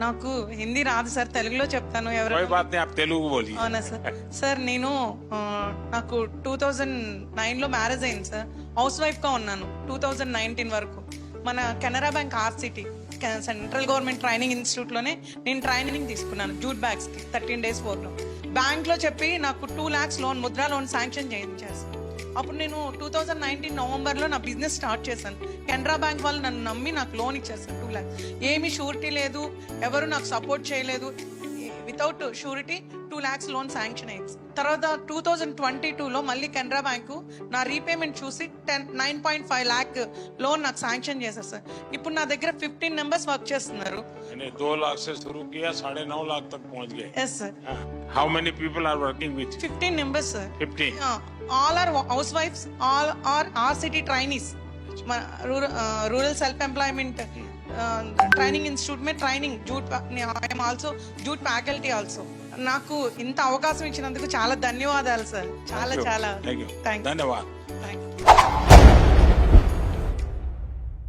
నాకు హిందీ రాదు సార్, తెలుగులో చెప్తాను. कोई बात नहीं, आप तेलुगु बोलिए. అవునా సార్? సార్ నేను నాకు 2009లో మ్యారేజ్ అయింది సార్. హౌస్ వైఫ్ గా ఉన్నాను 2019 వరకు. మన Canara bank RCT central government training institute లోనే నేను ట్రైనింగ్ తీసుకున్నాను జూట్ బ్యాగ్స్ కి 13 days ప్రోగ్రామ్. బ్యాంక్ లో చెప్పి నాకు 2 lakhs loan, Mudra loan sanction చేయించేసాను. అప్పుడు నేను 2019 నవంబర్లో నా బిజినెస్ స్టార్ట్ చేశాను. కెనరా బ్యాంక్ వాళ్ళు నన్ను నమ్మి నాకు లోన్ ఇచ్చేసాను 2 lakhs. ఏమీ షూరిటీ లేదు, ఎవరు నాకు సపోర్ట్ చేయలేదు. Without surety 2 lakhs loan sanction అయింది. తర్వాత 2022లో మళ్ళీ కెనరా బ్యాంకు నా రీపేమెంట్ చూసి 9.5 lakh లోన్ నాకు శాంక్షన్ చేశారు సార్. ఇప్పుడు నా దగ్గర 15 members వర్క్ చేస్తున్నారు. 2 लाख से शुरू किया, 9.5 लाख तक पहुंच गए. Yes sir. How many people are working with you? 15 members sir. 15. All are housewives, all are RCT trainees. Rural self employment training institute మే training jute. I am also jute faculty also. నాకు ఇంత అవకాశం ఇచ్చినందుకు చాలా ధన్యవాదాలు సార్. చాలా చాలా Thank you. Thank you. धन्यवाद. Thank you.